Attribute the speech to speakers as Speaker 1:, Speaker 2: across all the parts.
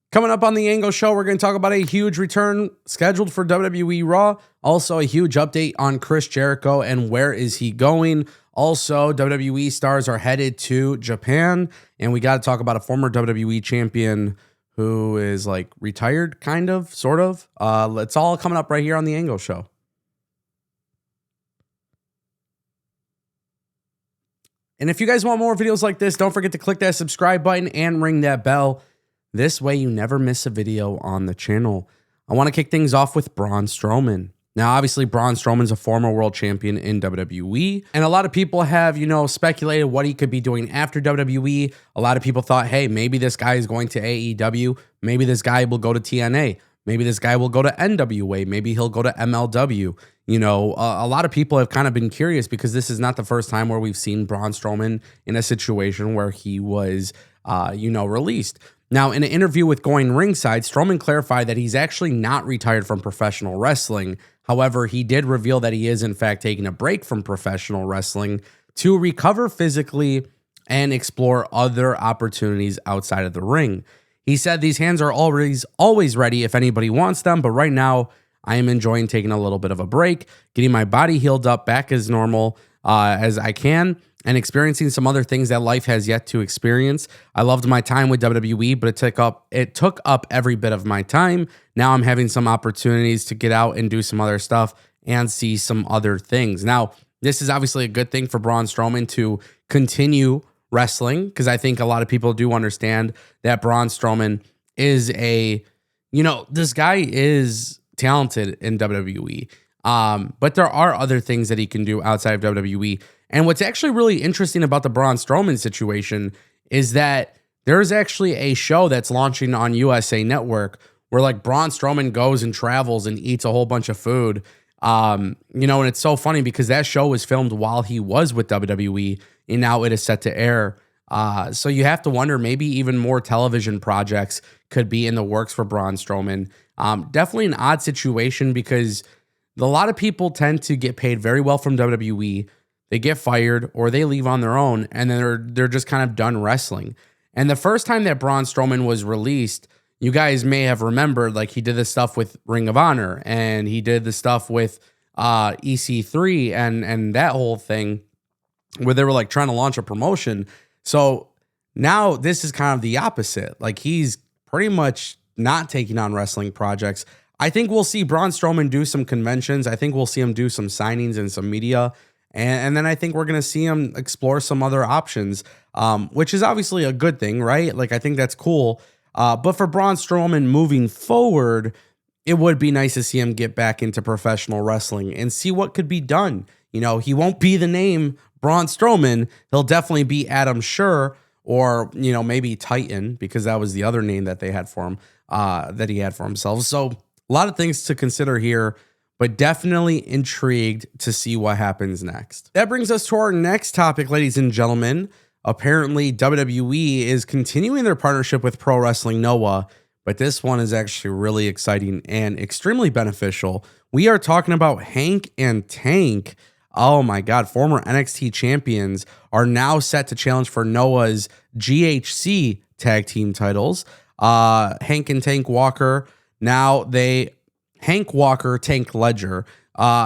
Speaker 1: Coming up on the Ango Show, we're going to talk about a huge return scheduled for WWE Raw. Also, a huge update on Chris Jericho and where is he going. Also, WWE stars are headed to Japan. And we got to talk about a former WWE champion who is like retired, kind of, sort of. It's all coming up right here on the Ango Show. And if you guys want more videos like this, don't forget to click that subscribe button and ring that bell. This way you never miss a video on the channel. I want to kick things off with Braun Strowman. Now, obviously, Braun Strowman's a former world champion in WWE. And a lot of people have, speculated what he could be doing after WWE. A lot of people thought, hey, maybe this guy is going to AEW. Maybe this guy will go to TNA. Maybe this guy will go to NWA. Maybe he'll go to MLW. A lot of people have kind of been curious because this is not the first time where we've seen Braun Strowman in a situation where he was, released. Now, in an interview with Going Ringside, Strowman clarified that he's actually not retired from professional wrestling. However, he did reveal that he is, in fact, taking a break from professional wrestling to recover physically and explore other opportunities outside of the ring. He said these hands are always ready if anybody wants them, but right now I am enjoying taking a little bit of a break, getting my body healed up back as normal as I can, and experiencing some other things that life has yet to experience. I loved my time with WWE, but it took up every bit of my time. Now I'm having some opportunities to get out and do some other stuff and see some other things. Now, this is obviously a good thing for Braun Strowman to continue wrestling, because I think a lot of people do understand that Braun Strowman is this guy is talented in WWE. But there are other things that he can do outside of WWE. And what's actually really interesting about the Braun Strowman situation is that there's actually a show that's launching on USA Network where like Braun Strowman goes and travels and eats a whole bunch of food. And it's so funny because that show was filmed while he was with WWE and now it is set to air. So you have to wonder, maybe even more television projects could be in the works for Braun Strowman. Definitely an odd situation because a lot of people tend to get paid very well from WWE. They get fired or they leave on their own, and then they're just kind of done wrestling. And the first time that Braun Strowman was released, you guys may have remembered, like he did this stuff with Ring of Honor and he did the stuff with EC3 and that whole thing where they were like trying to launch a promotion. So now this is kind of the opposite. Like he's pretty much not taking on wrestling projects. I think we'll see Braun Strowman do some conventions. I think we'll see him do some signings and some media. And then I think we're going to see him explore some other options, which is obviously a good thing, right? Like, I think that's cool. But for Braun Strowman moving forward, it would be nice to see him get back into professional wrestling and see what could be done. He won't be the name Braun Strowman. He'll definitely be Adam Scherr or, maybe Titan, because that was the other name that they had for him, that he had for himself. So a lot of things to consider here, but definitely intrigued to see what happens next. That brings us to our next topic, ladies and gentlemen. Apparently, WWE is continuing their partnership with Pro Wrestling Noah, but this one is actually really exciting and extremely beneficial. We are talking about Hank and Tank. Oh my God, former NXT champions are now set to challenge for Noah's GHC tag team titles. Hank and Tank Walker, Hank Walker, Tank Ledger,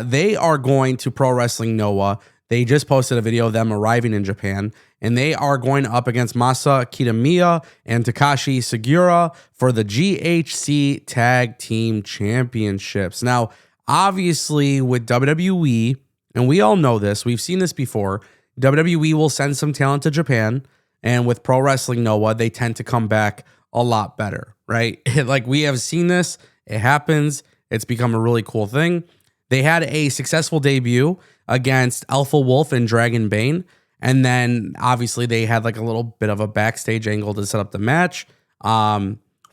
Speaker 1: they are going to Pro Wrestling Noah. They just posted a video of them arriving in Japan, and they are going up against Masa Kitamiya and Takashi Sugiura for the GHC Tag Team Championships. Now, obviously, with WWE, and we all know this, we've seen this before, WWE will send some talent to Japan, and with Pro Wrestling Noah, they tend to come back a lot better, right? Like, we have seen this, it happens. It's become a really cool thing. They had a successful debut against Alpha Wolf and Dragon Bane. And then obviously they had like a little bit of a backstage angle to set up the match,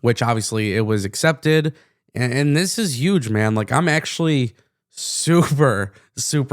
Speaker 1: which obviously it was accepted. And this is huge, man. Like, I'm actually super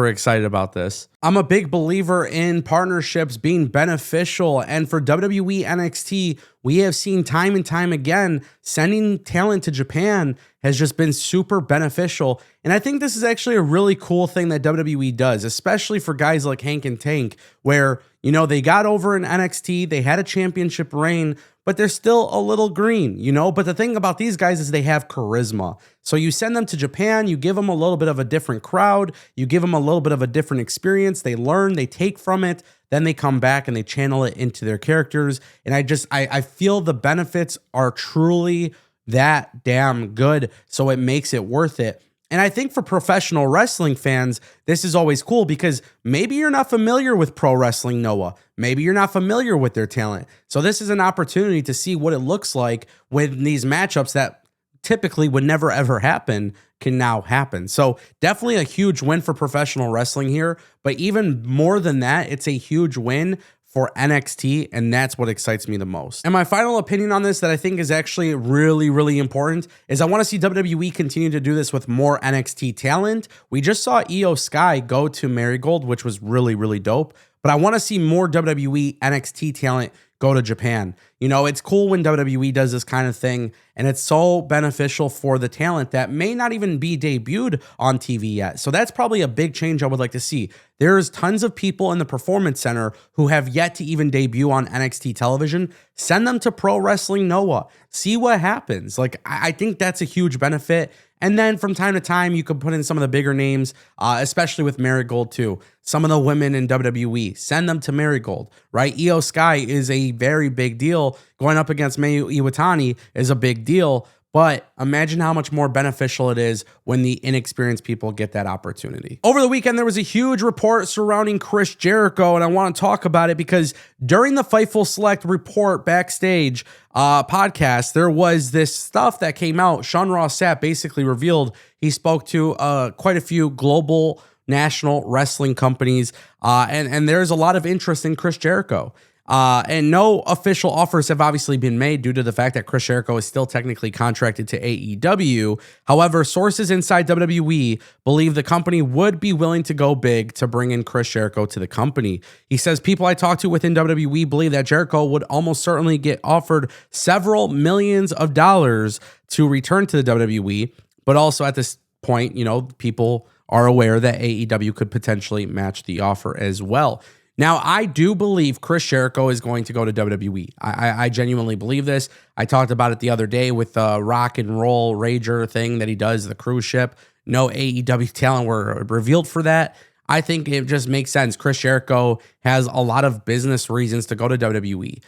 Speaker 1: excited about this. I'm a big believer in partnerships being beneficial. And for WWE NXT, we have seen time and time again, sending talent to Japan has just been super beneficial. And I think this is actually a really cool thing that WWE does, especially for guys like Hank and Tank, where, they got over in NXT, they had a championship reign, but they're still a little green, you know? But the thing about these guys is they have charisma. So you send them to Japan, you give them a little bit of a different crowd, you give them a little bit of a different experience, they learn, they take from it, then they come back and they channel it into their characters. And I feel the benefits are truly that damn good, so it makes it worth it. And I think for professional wrestling fans, this is always cool because maybe you're not familiar with Pro Wrestling Noah. Maybe you're not familiar with their talent. So this is an opportunity to see what it looks like when these matchups that typically would never ever happen can now happen. So definitely a huge win for professional wrestling here. But even more than that, it's a huge win for NXT, and that's what excites me the most. And my final opinion on this that I think is actually really, really important is I want to see WWE continue to do this with more NXT talent. We just saw Io Sky go to Marigold, which was really, really dope, but I want to see more WWE NXT talent go to Japan. You know, it's cool when WWE does this kind of thing, and it's so beneficial for the talent that may not even be debuted on TV yet. So that's probably a big change I would like to see. There's tons of people in the Performance Center who have yet to even debut on NXT television. Send them to Pro Wrestling Noah. See what happens. Like, I think that's a huge benefit. And then from time to time, you could put in some of the bigger names, especially with Marigold too. Some of the women in WWE, send them to Marigold, right? Io Sky is a very big deal. Going up against Mayu Iwatani is a big deal. But imagine how much more beneficial it is when the inexperienced people get that opportunity. Over the weekend, there was a huge report surrounding Chris Jericho, and I want to talk about it because during the Fightful Select report backstage podcast, there was this stuff that came out. Sean Ross Sapp basically revealed he spoke to quite a few global national wrestling companies, and there's a lot of interest in Chris Jericho. And no official offers have obviously been made due to the fact that Chris Jericho is still technically contracted to AEW. However, sources inside WWE believe the company would be willing to go big to bring in Chris Jericho to the company. He says, people I talked to within WWE believe that Jericho would almost certainly get offered several millions of dollars to return to the WWE. But also at this point, you know, people are aware that AEW could potentially match the offer as well. Now, I do believe Chris Jericho is going to go to WWE. I genuinely believe this. I talked about it the other day with the rock and roll rager thing that he does, the cruise ship. No AEW talent were revealed for that. I think it just makes sense. Chris Jericho has a lot of business reasons to go to WWE.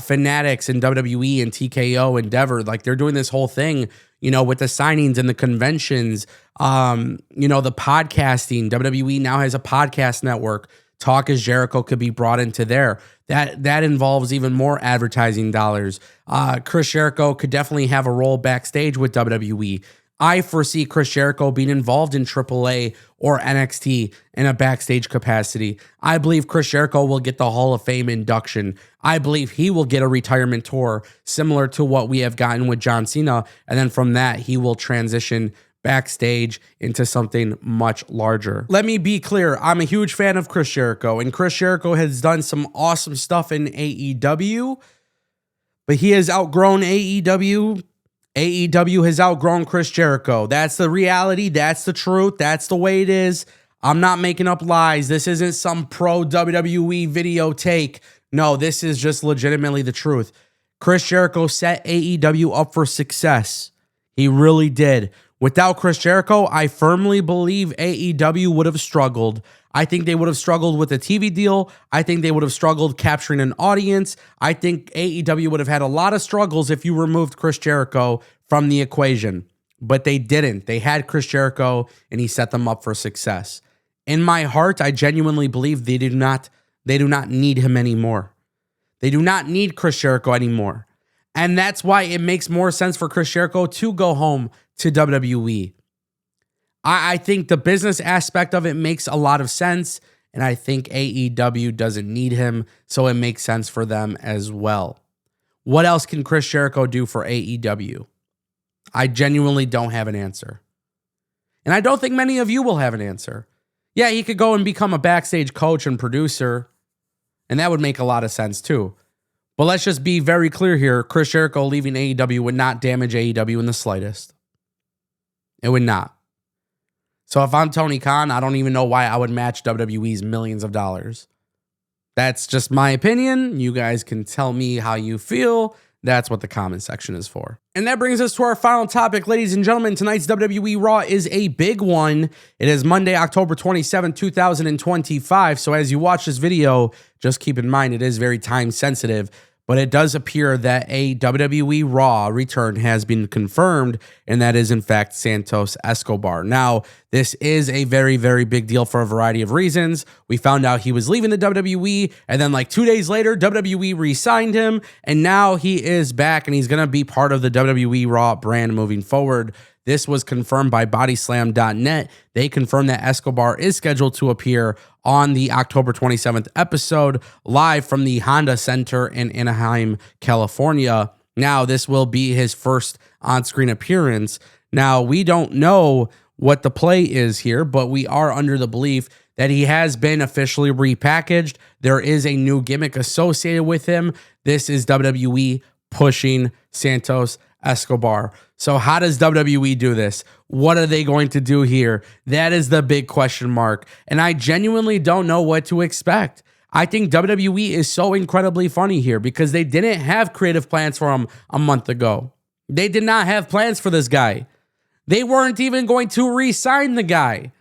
Speaker 1: Fanatics and WWE and TKO Endeavor, like they're doing this whole thing, you know, with the signings and the conventions, you know, the podcasting. WWE now has a podcast network. Talk as Jericho could be brought into there. That involves even more advertising dollars. Chris Jericho could definitely have a role backstage with WWE. I foresee Chris Jericho being involved in AAA or NXT in a backstage capacity. I believe Chris Jericho will get the Hall of Fame induction. I believe he will get a retirement tour similar to what we have gotten with John Cena. And then from that, he will transition backstage into something much larger. Let me be clear. I'm a huge fan of Chris Jericho, and Chris Jericho has done some awesome stuff in AEW, but he has outgrown AEW. AEW has outgrown Chris Jericho. That's the reality. That's the truth. That's the way it is. I'm not making up lies. This isn't some pro WWE video take. No, this is just legitimately the truth. Chris Jericho set AEW up for success. He really did. Without Chris Jericho, I firmly believe AEW would have struggled. I think they would have struggled with a TV deal. I think they would have struggled capturing an audience. I think AEW would have had a lot of struggles if you removed Chris Jericho from the equation. But they didn't. They had Chris Jericho, and he set them up for success. In my heart, I genuinely believe they do not need him anymore. They do not need Chris Jericho anymore. And that's why it makes more sense for Chris Jericho to go home to WWE. I think the business aspect of it makes a lot of sense, and I think AEW doesn't need him, so it makes sense for them as well. What else can Chris Jericho do for AEW? I genuinely don't have an answer. And I don't think many of you will have an answer. Yeah, he could go and become a backstage coach and producer, and that would make a lot of sense too. But let's just be very clear here. Chris Jericho leaving AEW would not damage AEW in the slightest. It would not. So if I'm Tony Khan, I don't even know why I would match WWE's millions of dollars. That's just my opinion. You guys can tell me how you feel. That's what the comment section is for. And that brings us to our final topic, ladies and gentlemen. Tonight's WWE Raw is a big one. It is Monday, October 27, 2025. So as you watch this video, just keep in mind it is very time sensitive. But it does appear that a WWE Raw return has been confirmed, and that is, in fact, Santos Escobar. Now, this is a very, very big deal for a variety of reasons. We found out he was leaving the WWE, and then like 2 days later, WWE re-signed him, and now he is back, and he's going to be part of the WWE Raw brand moving forward. This was confirmed by Bodyslam.net. They confirmed that Escobar is scheduled to appear on the October 27th episode live from the Honda Center in Anaheim, California. Now, this will be his first on-screen appearance. Now, we don't know what the play is here, but we are under the belief that he has been officially repackaged. There is a new gimmick associated with him. This is WWE pushing Santos Escobar. So how does WWE do this? What are they going to do here? That is the big question mark. And I genuinely don't know what to expect. I think WWE is so incredibly funny here because they didn't have creative plans for him a month ago. They did not have plans for this guy. They weren't even going to re-sign the guy.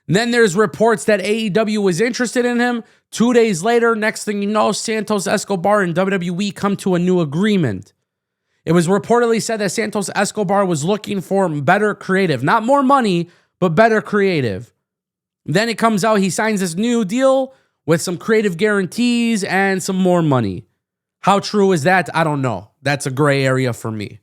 Speaker 1: Then there's reports that AEW was interested in him. 2 days later, next thing you know, Santos Escobar and WWE come to a new agreement. It was reportedly said that Santos Escobar was looking for better creative, not more money, but better creative. Then it comes out he signs this new deal with some creative guarantees and some more money. How true is that? I don't know. That's a gray area for me.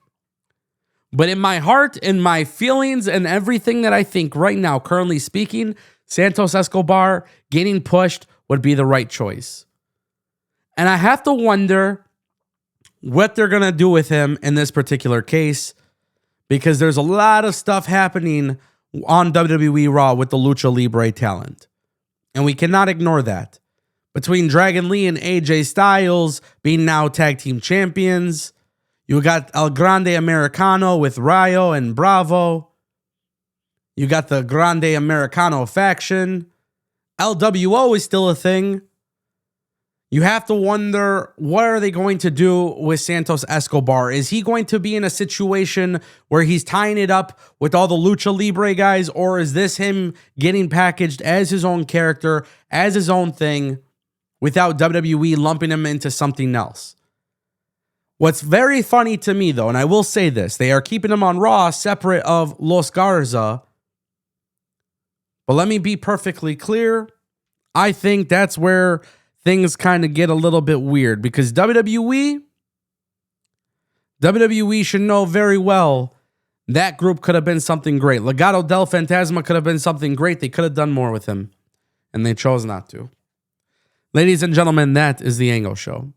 Speaker 1: But in my heart, in my feelings, and everything that I think right now, currently speaking, Santos Escobar getting pushed would be the right choice. And I have to wonder what they're going to do with him in this particular case, because there's a lot of stuff happening on WWE Raw with the Lucha Libre talent. And we cannot ignore that. Between Dragon Lee and AJ Styles being now tag team champions, you got El Grande Americano with Rayo and Bravo. You got the Grande Americano faction. LWO is still a thing. You have to wonder, what are they going to do with Santos Escobar? Is he going to be in a situation where he's tying it up with all the Lucha Libre guys, or is this him getting packaged as his own character, as his own thing, without WWE lumping him into something else? What's very funny to me, though, and I will say this, they are keeping him on Raw separate of Los Garza. But let me be perfectly clear. I think that's where things kind of get a little bit weird, because WWE should know very well that group could have been something great. Legado del Fantasma could have been something great. They could have done more with him, and they chose not to. Ladies and gentlemen, that is the Ango Show.